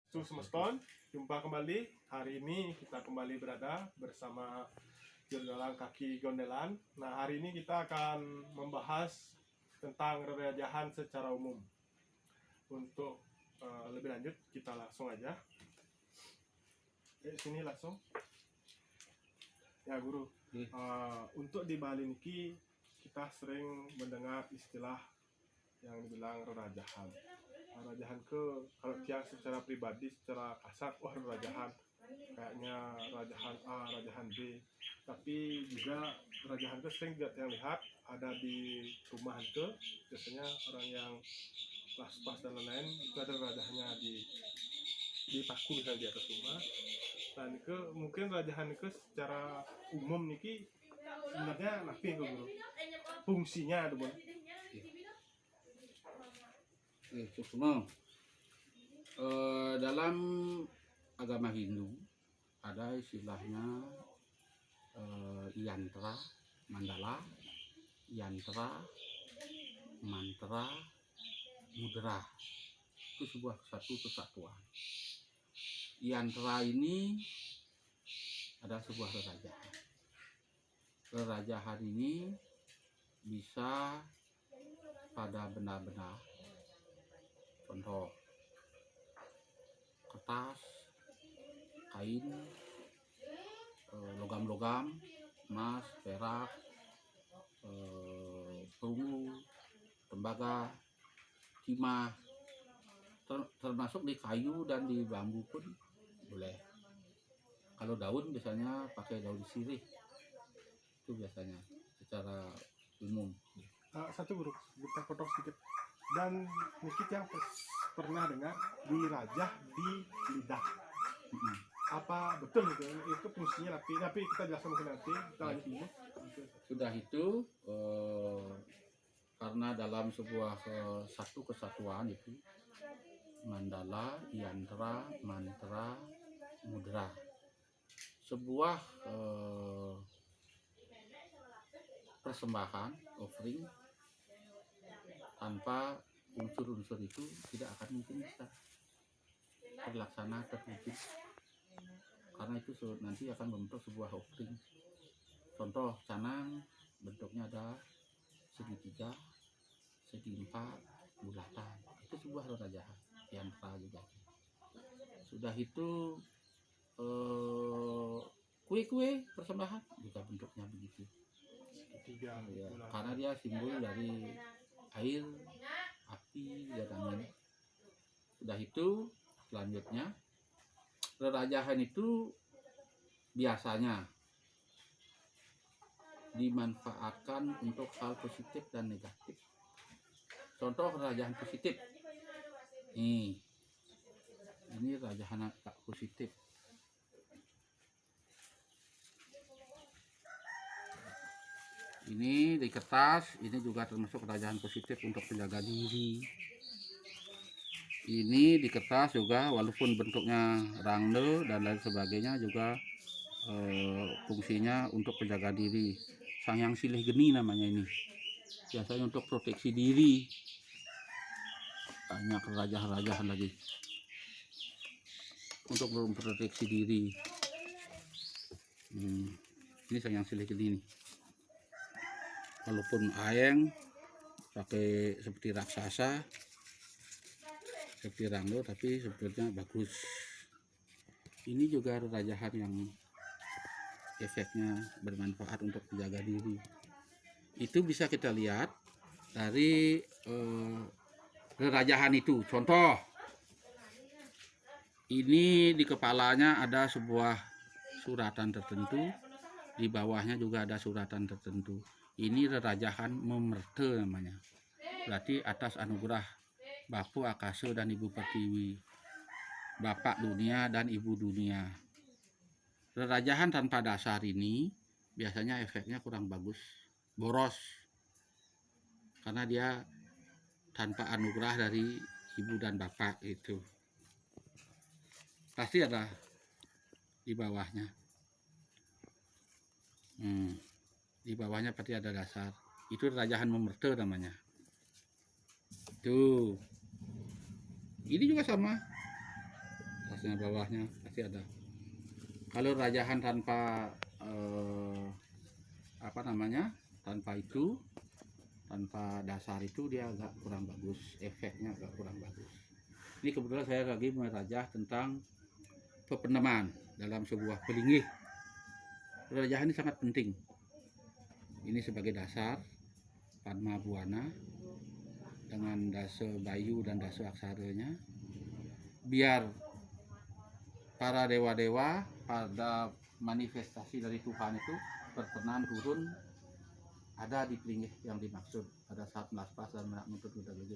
Semeston, jumpa kembali. Hari ini kita kembali berada bersama Jurnalang Kaki Gondelan. Nah, hari ini kita akan membahas tentang rerajahan secara umum. Untuk lebih lanjut, kita langsung aja. Sini langsung. Ya, Guru. Untuk di Bali niki kita sering mendengar istilah yang dibilang rerajahan. Rerajahan kalau tiang secara pribadi, secara kasar, wah rerajahan kayaknya rajahan A, rajahan B. Tapi juga rerajahan itu sering yang lihat ada di rumah itu, biasanya orang yang pas-pas dan lain-lain itu ada rerajahannya di paku misalnya di atas rumah. Dan itu mungkin rerajahan itu secara umum niki sebenarnya napi Guru, fungsinya ada bon. Dalam agama Hindu ada istilahnya yantra, mandala, yantra, mantra, mudra. Itu sebuah satu kesatuan. Yantra ini adalah sebuah rerajahan. Rerajahan ini bisa pada benda-benda, contoh kertas, kain, logam-logam, emas, perak, perunggu, tembaga, timah, termasuk di kayu dan di bambu pun boleh. Kalau daun biasanya pakai daun sirih, itu biasanya secara umum. Satu Guru, kita potong sedikit. Dan mungkin yang pernah dengar dirajah di lidah. Apa betul itu fungsinya? Tapi kita jelaskan mungkin nanti. Kita lanjut dulu. Sudah itu karena dalam sebuah satu kesatuan itu mandala, yantra, mantra, mudra, sebuah persembahan, offering, tanpa unsur-unsur itu tidak akan mungkin bisa terlaksana, terwujud, karena itu nanti akan membentuk sebuah offering. Contoh canang bentuknya ada segitiga, segi empat, bulatan, itu sebuah rerajahan. Yantra juga. Sudah itu kue-kue persembahan juga bentuknya begitu. Segitiga, ya, karena dia simbol dari air, api, dan angin. Sudah itu selanjutnya rerajahan itu biasanya dimanfaatkan untuk hal positif dan negatif. Contoh rerajahan positif. Ini rerajahan positif. Ini di kertas, ini juga termasuk rerajahan positif untuk menjaga diri. Ini di kertas juga, walaupun bentuknya rangle dan lain sebagainya, juga fungsinya untuk menjaga diri. Sangyang silih geni namanya ini. Biasanya untuk proteksi diri. Banyak rerajahan-rerajahan lagi untuk memproteksi diri. Ini sangyang silih geni nih. Walaupun aeng pakai seperti raksasa, seperti ranglo, tapi sebetulnya bagus. Ini juga rerajahan yang efeknya bermanfaat untuk menjaga diri. Itu bisa kita lihat dari rerajahan itu. Contoh, ini di kepalanya ada sebuah suratan tertentu, di bawahnya juga ada suratan tertentu. Ini rerajahan memerte namanya. Berarti atas anugerah Bapu Akasa dan Ibu Pertiwi, Bapak dunia dan Ibu dunia. Rerajahan tanpa dasar ini biasanya efeknya kurang bagus, boros, karena dia tanpa anugerah dari ibu dan bapak. Itu pasti ada di bawahnya. Di bawahnya pasti ada dasar. Itu rerajahan memerte namanya. Tuh, ini juga sama. atasnya bawahnya pasti ada. Kalau rajahan tanpa apa namanya, tanpa dasar itu dia agak kurang bagus, efeknya agak kurang bagus. Ini kebetulan saya lagi merajah tentang pependeman dalam sebuah pelinggih. Rajahan ini sangat penting. Ini sebagai dasar Padma Buana dengan dasa Bayu dan dasa aksaranya, biar para dewa-dewa pada manifestasi dari Tuhan itu berkenan turun ada di pelinggih yang dimaksud pada saat melaspas dan menuntut Buddha Gede.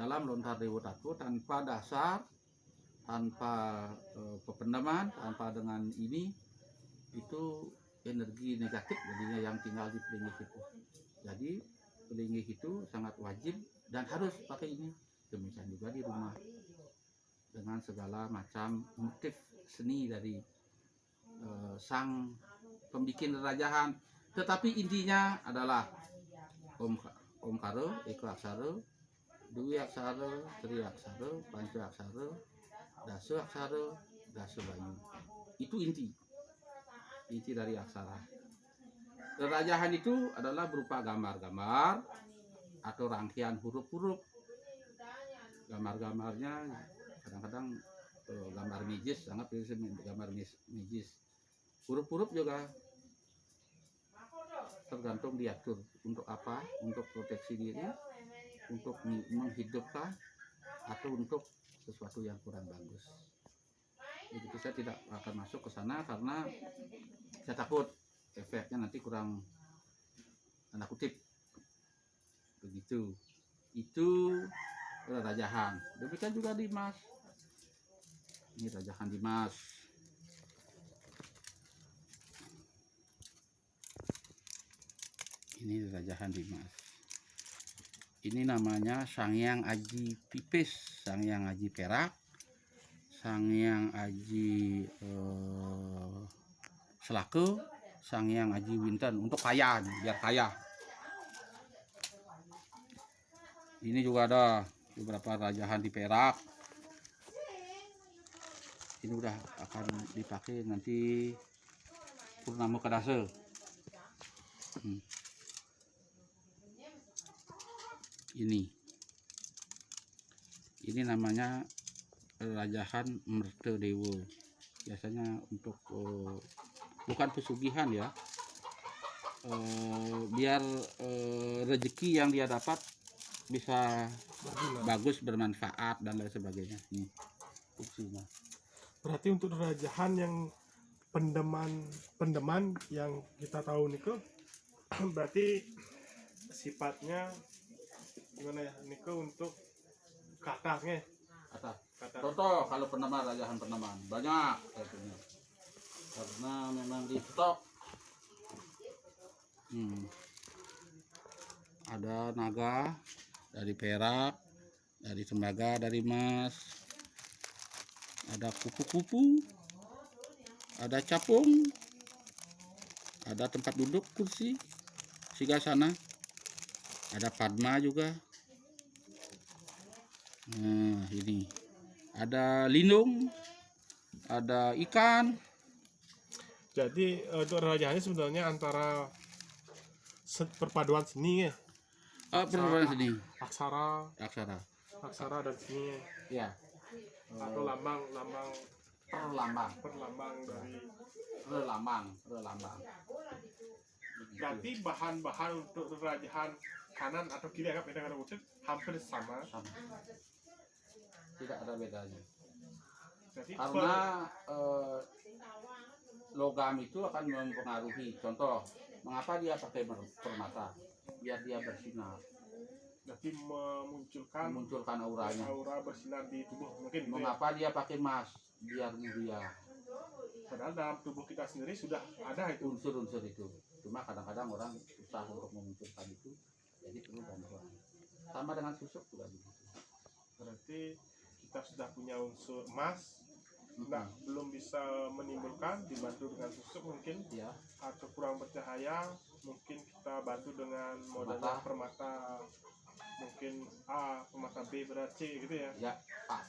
Dalam lontar Dewa Tattva tanpa dasar, tanpa pependaman, tanpa dengan ini, itu energi negatif jadinya yang tinggal di pelinggih itu. Jadi pelinggih itu sangat wajib dan harus pakai ini. Demikian juga di rumah dengan segala macam motif seni dari sang pembikin rajahan. Tetapi intinya adalah Omkara, Eka Aksara, Dwi Aksara, Tri Aksara, Panca Aksara, Dasa Aksara, Dasa Bayu. Itu inti dari aksara. Rajahan itu adalah berupa gambar-gambar atau rangkaian huruf-huruf. Gambar-gambarnya kadang-kadang gambar magis, sangat gambar magis. Huruf-huruf juga tergantung diatur untuk apa, untuk proteksi diri, untuk menghidupkan, atau untuk sesuatu yang kurang bagus. Begitu, saya tidak akan masuk ke sana karena saya takut efeknya nanti kurang, tanda kutip begitu. Itu rajahan. Demikian juga Dimas. Ini rajahan Dimas. Ini rajahan Dimas. Ini namanya Sangyang Aji Pipis, Sangyang Aji Perak, Sangyang Aji Selaka, Sangyang Aji Winten, untuk kaya, biar kaya. Ini juga ada beberapa rajahan di Perak. Ini udah akan dipakai nanti Purnama Kadasa. Ini namanya rajahan Mertadewa. Biasanya untuk bukan pesugihan ya, biar rezeki yang dia dapat bisa bagus, bermanfaat dan lain sebagainya. Nih fungsinya. Berarti untuk rajahan yang pendeman yang kita tahu nih kok, berarti sifatnya gimana ya, Niko, untuk katanya. Kata. Contoh kalau pendeman, rajahan pendeman banyak katanya. Karena memang di stok. Ada naga dari perak, dari tembaga, dari emas. Ada kupu-kupu, ada capung, ada tempat duduk kursi, sigasana, ada padma juga. Nah, ini ada lindung, ada ikan. Jadi untuk rajahannya sebenarnya antara perpaduan seni ya. Perpaduan seni. Aksara dan seni ya. Atau lambang dari relambang. Berarti bahan-bahan untuk rajahan kanan atau kiri agak beda dengan wujud hampir sama. Tidak ada bedanya. Jadi karena logam itu akan mempengaruhi. Contoh, mengapa dia pakai permata? Biar dia bersinar. Berarti memunculkan auranya. Aura bersinar di tubuh mungkin. Mengapa dia pakai emas? Biar mulia. Padahal dalam tubuh kita sendiri sudah ada itu unsur-unsur itu. Cuma kadang-kadang orang susah untuk memunculkan itu, jadi perlu bantuan. Sama dengan susuk juga begitu. Berarti kita sudah punya unsur emas, belum bisa menimbulkan, dibantu dengan susuk mungkin ya, atau kurang bercahaya, mungkin kita bantu dengan modalnya permata, mungkin A, permata B, berarti C gitu ya. Ya, A.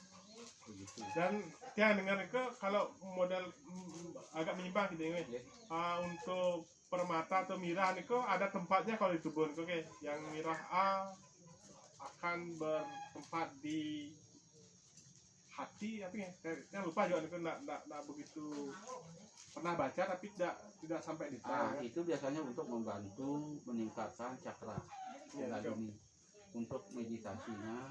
begitu. Dan tiang dengar ke kalau model agak menyimpang gitu ini. Untuk permata atau mirah nih kok ada tempatnya kalau di kebun. Oke, yang mirah A akan bertempat di hati apa ya? Saya lupa juga nih enggak begitu pernah baca tapi tidak sampai detail. Ya. Itu biasanya untuk membantu meningkatkan cakra Ya, ini. Untuk meditasinya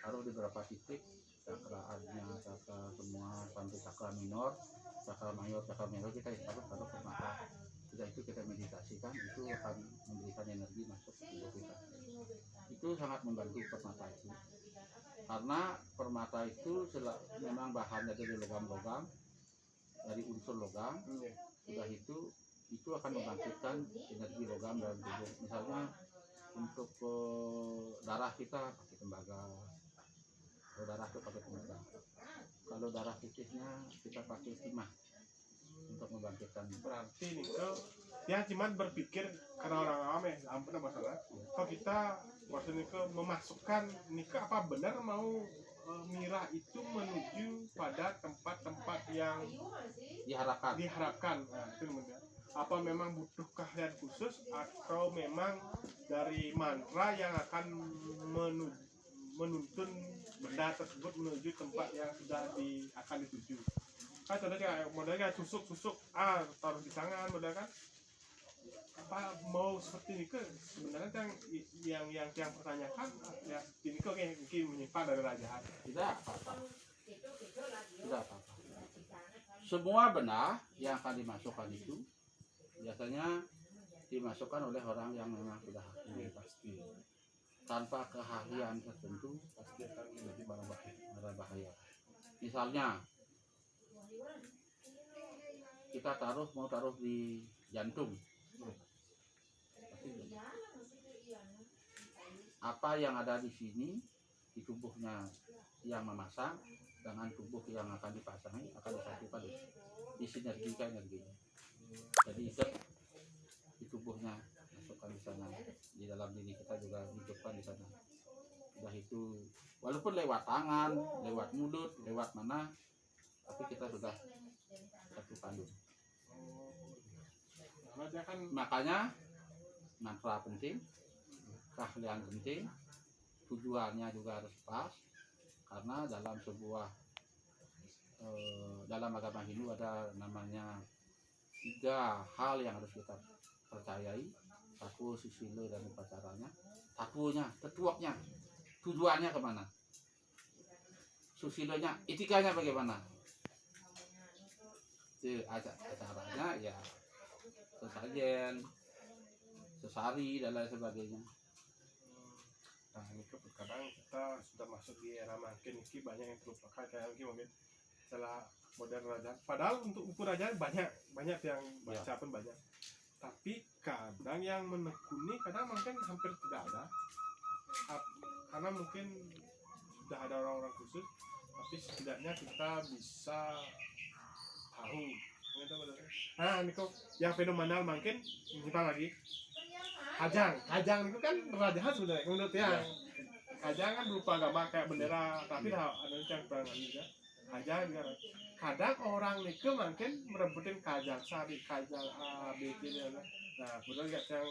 taruh di beberapa titik, cakra adnya, cakra semua sampai cakra minor, cakra mayor, kita taruh ke mata. Sudah itu kita meditasikan, itu akan memberikan energi masuk ke tubuh kita. Itu sangat membantu permata itu. Karena permata itu memang bahannya dari logam-logam, dari unsur logam. Sudah itu akan membangkitkan energi logam dalam tubuh. Misalnya untuk darah kita pakai tembaga, kalau darah itu pakai tembaga. Kalau darah putihnya kita pakai timah untuk membangkitkan. Berarti nih yang cuma berpikir karena orang awam ya, ampun masalah. Kalau kita waktu ini memasukkan nikah apa benar mau mirah itu menuju pada tempat-tempat yang diharapkan. Nah, itu kemudian apa memang butuh keahlian khusus atau memang dari mantra yang akan menuntun benda tersebut menuju tempat yang sudah akan dituju. Kan contohnya modelnya tusuk taruh di tangan model kan apa mau seperti ini ke sebenarnya yang pertanyakan ya ini kok mungkin menyimpan dari rajaan. Tidak apa-apa. Semua benda yang akan dimasukkan itu biasanya dimasukkan oleh orang yang memang sudah ahli. Pasti tanpa keahlian tertentu pasti akan menjadi barang bahaya. Misalnya kita mau taruh di jantung, apa yang ada di sini di tubuhnya yang memasang dengan tubuh yang akan dipasangi akan disatukan, disinergikan energinya. Jadi ikat di tubuhnya, masukkan di sana, di dalam diri kita juga hidupkan di sana. Sudah itu, walaupun lewat tangan, lewat mulut, lewat mana, tapi kita sudah satu kandung. Makanya mantra penting, keahlian penting, tujuannya juga harus pas, karena dalam dalam agama Hindu ada namanya 3 hal yang harus kita percayai. Satu susilo dan upacaranya, satunya tetuaknya, tujuannya kemana, susilonya etikanya bagaimana, acaranya ya sesajen, sesari dan lain sebagainya. Nah ini kadang kita sudah masuk di era makin ini banyak yang terlupakan kayak mungkin setelah modern rajaan. Padahal untuk ukur rajaan banyak yang baca pun banyak. Tapi kadang yang menekuni kadang mungkin hampir tidak ada. Karena mungkin sudah ada orang-orang khusus, tapi setidaknya kita bisa tahu. Nah ini kok yang fenomenal mungkin menyimpang lagi. Kajang itu kan rajaan sebenarnya menurut ya. Kajang kan berupa gambar kayak bendera, tapi ada yang kurang juga. Kajang juga. Kadang orang itu mungkin merebutin kajang sari, kajang A, B, C. Nah, kemudian yang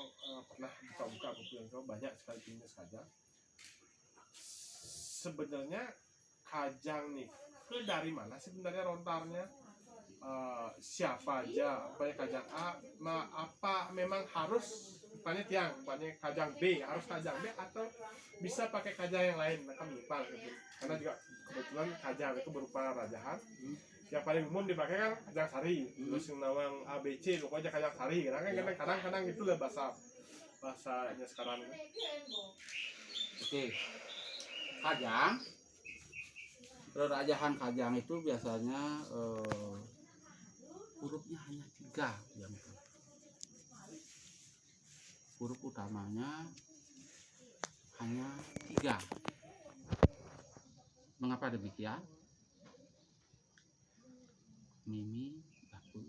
pernah buka buku yang banyak sekali jenis kajang. Sebenarnya kajang nih itu dari mana sebenarnya lontarnya? Siapa aja? Apa kajang A? Apa memang harus bukannya kajang B, harus kajang B atau bisa pakai kajang yang lain? Maka menyimpang gitu. Karena juga kebetulan kajang itu berupa rajaan. Yang paling umum dipakai kan kajang sari, terus yang nawang ABC pokoknya kajang sari. Kadang-kadang itulah bahasanya sekarang. Oke, kajang, rajaan kajang itu biasanya hurufnya hanya 3 yang huruf utamanya hanya 3. Mengapa demikian? Mimi, baku,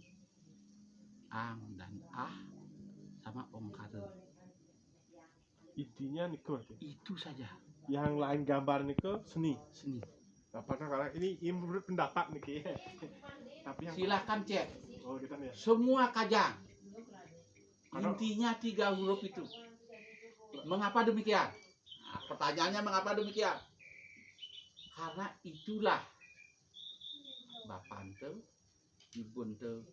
ang dan ah sama ongkare. Intinya niku Itu saja. Yang lain gambar niku seni. Apakah kalau ini menurut pendapat nih Ki. Tapi yang Silahkan cek oh kita nih. semua kajang. Kalau- Intinya 3 huruf itu. Mengapa demikian? Nah, pertanyaannya mengapa demikian? Karena itulah Bapante, Ibunte,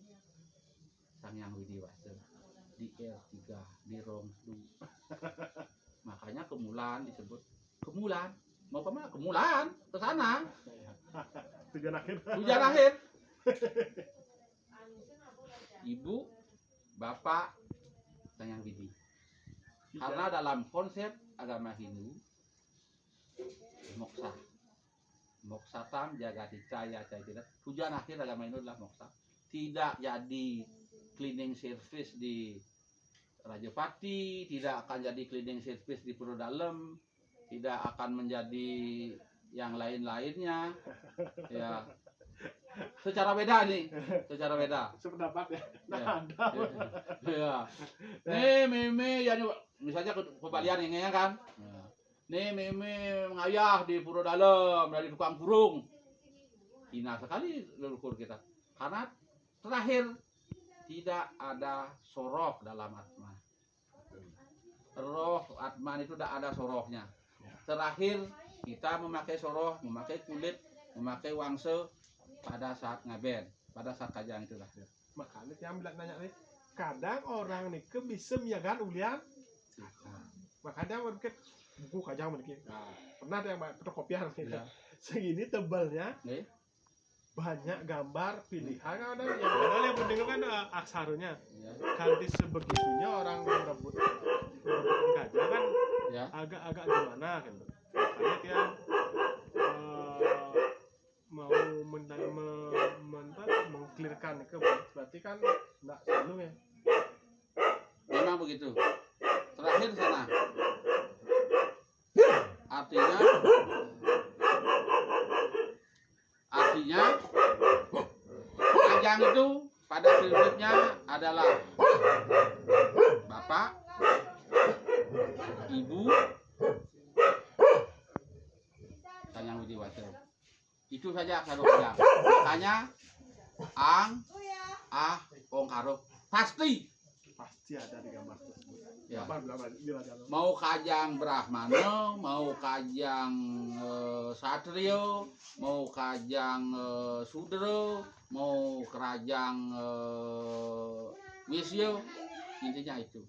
Sang Yang Widi Wase di R3 di Rongslu. Makanya Kemulan disebut Kemulan. Mau kemana? Kemulan ke sana. Tujuan akhir. Tujuan akhir. Ibu, bapak, Sang Yang Widi. Karena dalam konsep agama Hindu, moksa, moksatam jagati caya tidak. Tujuan akhir agama Hindu adalah moksa. Tidak jadi cleaning service di Rajapati, tidak akan jadi cleaning service di Purwodalem, tidak akan menjadi yang lain-lainnya. Ya, secara beda nih, secara beda. Sependapat ya. Nah, Ya. ada. Ya. Nih meme ya misalnya kebalian ini ya kan. Nih meme mengayah di Purwodalem dari tukang burung. Hina sekali leluhur kita. Karena terakhir tidak ada soroh dalam Atman. Roh Atman itu tidak ada sorohnya. Terakhir kita memakai soroh, memakai kulit, memakai wangse pada saat ngaben, pada saat kajang itulah. Makanya yang bilang nanya nih, kadang orang nih ke bisa miagan ulian. Makanya orang pikir buku kajang mungkin. Nah, pernah ada yang fotokopian gitu. Ya. Segini tebalnya, Nih, banyak gambar pilihan kan ada yang padahal yang penting kan aksaranya. ya, Kanti sebegitunya orang merebut kajang kan ya. agak-agak gimana gitu. Makanya dia mau mengklirkan ke berarti kan enggak selalu ya. Memang begitu. Terakhir sana. Artinya kajang itu pada prinsipnya adalah bapak, ibu, Sang Yang Widi Wase. Itu saja karo kajang. Makanya ang, ong karo pasti. Pasti ada di gambar tersebut. Ya. Gambar Mau kajang Brahmana, mau kajang Satrio, mau kajang Sudra, mau kerajang Wisya, intinya itu.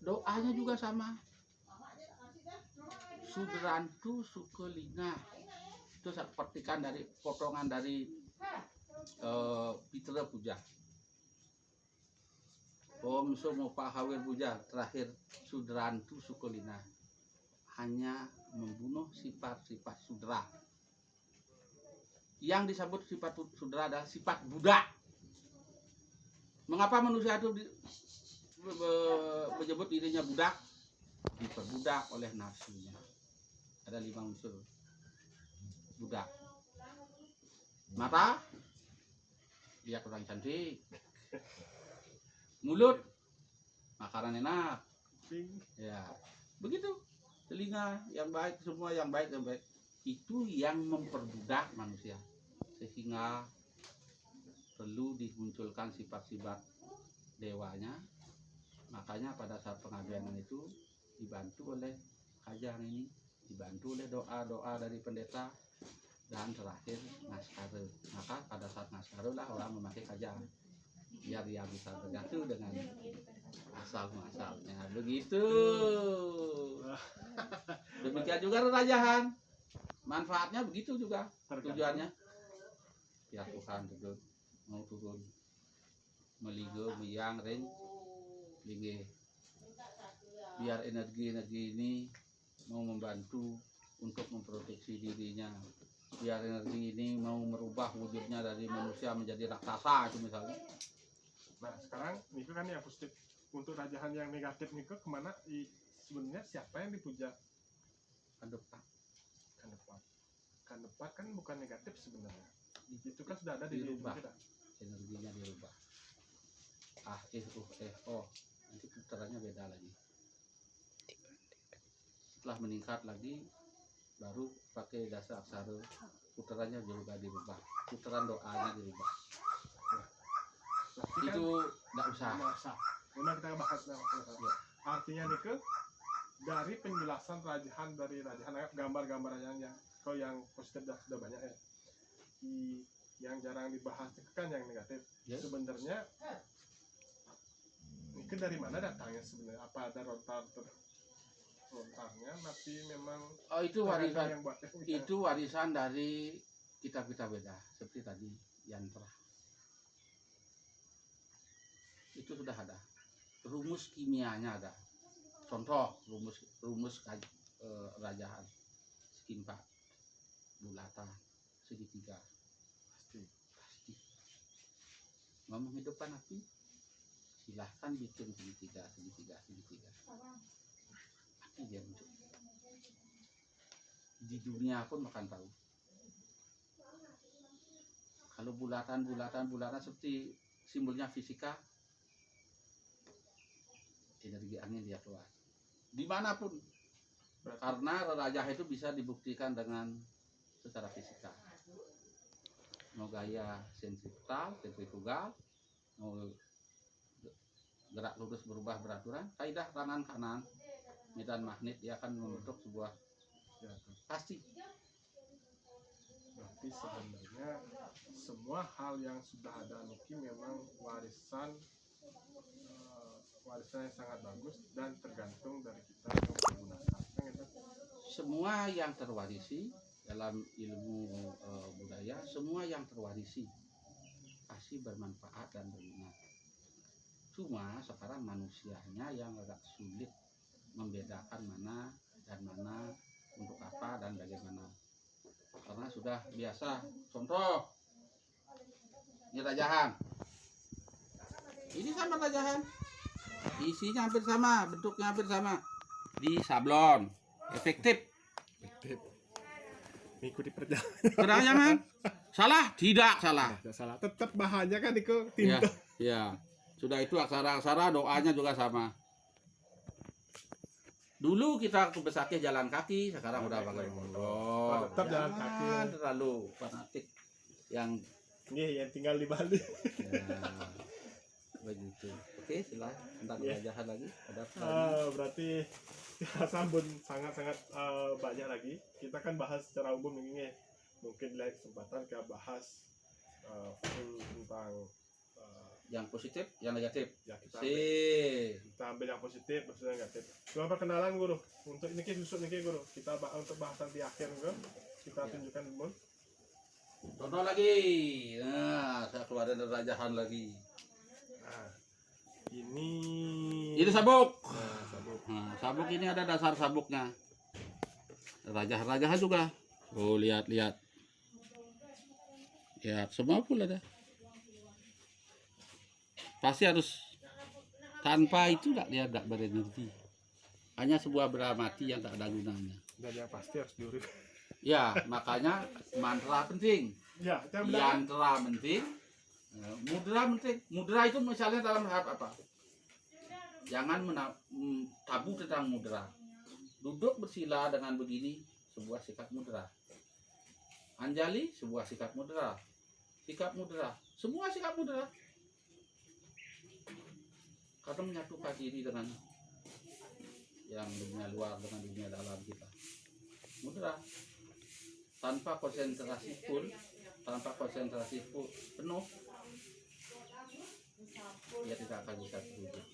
Doanya juga sama. Sudrantu Sukelinga. Itu saya petikan dari potongan dari Pitra Puja. Om Somo Pahawir Puja terakhir Sudrantu Sukolina hanya membunuh sifat-sifat sudra. Yang disebut sifat sudra adalah sifat budak. Mengapa manusia itu menyebut dirinya budak? Diperbudak oleh nafsunya. Ada 5 unsur budak. Mata, dia kurang cantik. Mulut, makanan enak. Ya, begitu. Telinga yang baik, semua yang baik dan baik. Itu yang memperbudak manusia. Sehingga perlu dimunculkan sifat-sifat dewanya. Makanya pada saat pengabenan itu dibantu oleh kajang ini, dibantu oleh doa-doa dari pendeta, dan terakhir naskare. Maka pada saat naskare lah orang memakai kajang biar dia bisa terjatuh dengan asal muasalnya. Begitu. Demikian juga rerajahan. Manfaatnya begitu juga. Tujuannya biar Tuhan turun, mau turun meligo meyang ring linge. Biar energi-energi ini mau membantu untuk memproteksi dirinya. Biar energi ini mau merubah wujudnya dari manusia menjadi raksasa itu misalnya. Nah sekarang itu kan yang positif. Untuk rajahan yang negatif nih kemana? Sebenarnya siapa yang dipuja? Kandepak. Kandepak kan bukan negatif sebenarnya. Itu kan sudah ada di dirubah. kita. Energinya dirubah. Nanti putarannya beda lagi. Setelah meningkat lagi baru pakai dasar aksara, putarannya juga dirubah, putaran doanya dirubah. Berarti kan Itu nggak usah. masa memang kita bahas Ya. artinya nih ke dari penjelasan dari rajahan gambar-gambar yang kalau yang positif sudah banyak ya. Yang jarang dibahas itu kan yang negatif. Ya. Sebenarnya ini dari mana datangnya sebenarnya? Apa ada lontarnya tapi memang Oh, itu warisan, yang buat itu warisan dari kitab-kitab Weda seperti tadi yantra. Itu sudah ada. Rumus kimianya ada. Contoh rumus rajahan, skimpa, bulatan, segitiga. Pasti. Mau menghidupkan api, silahkan bikin segitiga. Api dia muncul. Di dunia pun makan tahu. Kalau bulatan seperti simbolnya fisika, energi angin dia keluar. Dimanapun, karena rajah itu bisa dibuktikan dengan secara fisika. Mau gaya sentrifugal, mau gerak lurus berubah beraturan, kaidah tangan kanan, medan magnet dia akan membentuk sebuah pasti. Berarti sebenarnya semua hal yang sudah ada Niki memang warisan yang sangat bagus dan tergantung dari kita yang menggunakan. Semua yang terwarisi dalam ilmu budaya, semua yang terwarisi pasti bermanfaat dan berguna. Cuma sekarang manusianya yang agak sulit membedakan mana dan mana, untuk apa dan bagaimana. Karena sudah biasa. Contoh, ini rajahan. Ini sama rajahan. Isinya hampir sama, bentuknya hampir sama. Di sablon. Efektif. Mengikuti perjalanan. Perjalanan. Salah? Tidak salah. Tidak salah. Tetap bahannya kan itu Ya, tinta. ya. Sudah itu aksara-aksara, doanya juga sama. Dulu kita ke Besakih jalan kaki, sekarang udah pakai motor. Tetap jalan kaki. Jangan terlalu fanatik yang Nih yang tinggal di Bali. ya, begitu. Oke, silahkan tentang Ya. penjajahan lagi. Ada Berarti kita sambung sangat-sangat banyak lagi. Kita kan bahas secara umum ini. Mungkin lain kesempatan kita bahas full tentang yang positif, yang negatif. ya kita ambil yang positif, maksudnya negatif. Cuma perkenalan guru. Untuk ini susut ini guru. Kita untuk bahasan di akhir guru. Kita Ya. tunjukkan dulu. Contoh lagi. Nah, saya keluarin rajahan lagi. Nah, ini Ini sabuk. Nah, sabuk. Nah, sabuk ini ada dasar sabuknya. Rajahan juga. Oh, lihat. Lihat, semua pun ada. Pasti harus, tanpa itu dia nggak berenergi. Hanya sebuah benda mati yang tak ada gunanya. Dan yang pasti harus diurut. Ya, makanya mantra penting. Ya, kita bilang Yantra penting. Mudra penting. Mudra itu misalnya dalam hal apa? Jangan tabu tentang mudra. Duduk bersila dengan begini, sebuah sikap mudra. Anjali, sebuah sikap mudra. Sikap mudra, semua sikap mudra. Karena menyatukan diri dengan yang dunia luar dengan dunia dalam kita. Mudra. Tanpa konsentrasi full, penuh, dia tidak akan bisa terwujud.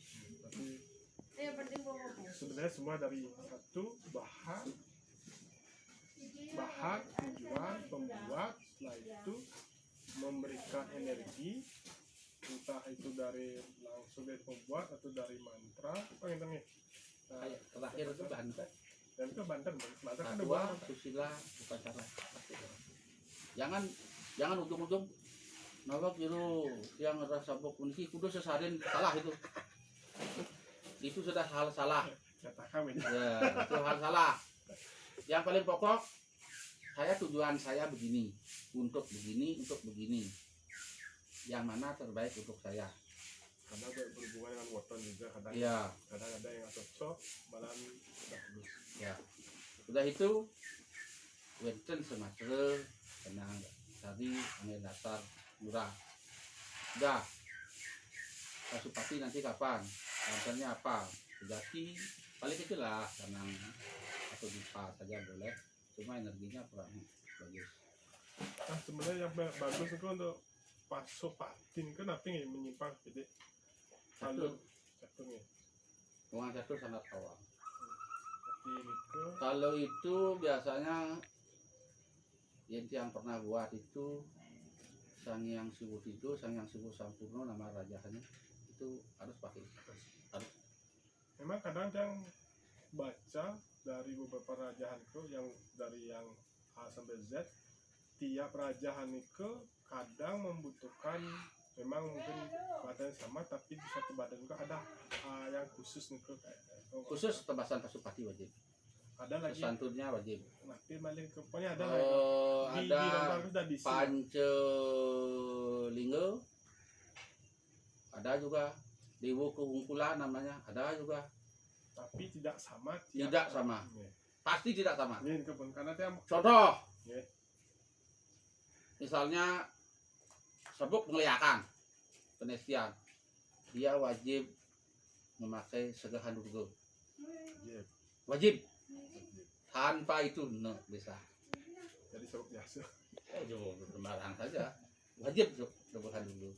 sebenarnya semua dari satu bahan, tujuan, pembuat, setelah itu memberikan energi, entah itu dari langsung dari pembuat atau dari mantra, apa yang tengah. Nah, Terakhir itu banter. dan itu banter kan Kedua, dua. susila upacara. Jangan ujung-ujung nawak biru yang rasa sabuk kunci kudu sesarin, salah itu. Itu sudah hal salah. Katakan ini. Ya, itu hal salah. Yang paling pokok, tujuan saya begini, untuk begini. Yang mana terbaik untuk saya. Karena berhubungan dengan weton juga kadang. Iya. Kadang ada yang cocok, malah bagus. Ya. Sudah itu wenten sematre tenang tadi ane datar murah. Udah. Pasupati nanti kapan? Lantarnya apa? Sejati paling kecil lah tenang atau dipa saja boleh. Cuma energinya kurang bagus. Nah, sebenarnya yang bagus itu untuk Pasupati kan apa yang menyimpang jadi kalau satu nih Uang satu sangat awal. tapi itu Kalau itu biasanya yang pernah buat itu Sang Hyang Siwu itu Sang Hyang Siwu Sampurno nama rajahnya itu harus pakai harus memang kadang yang baca dari beberapa rajahan itu yang dari yang A sampai Z tiap rajahan itu kadang membutuhkan memang mungkin badan sama tapi di satu badan itu ada yang khusus nih khusus tebasan Pasupati wajib. ada lagi Santunnya wajib. nanti balik ke pokoknya ada lagi di Ada Rembang sudah diisi Pancelinggo, ada juga Dewo Kehungkulan namanya, ada juga. tapi tidak sama Tidak sama. Pasti tidak sama. ini kebun karena dia Contoh, ya, misalnya sabuk penglihakan, penestian, dia wajib memakai segahan durga. ya, Wajib. Tanpa itu no bisa. jadi sebab biasa Sembarang saja. Wajib segahan dulu.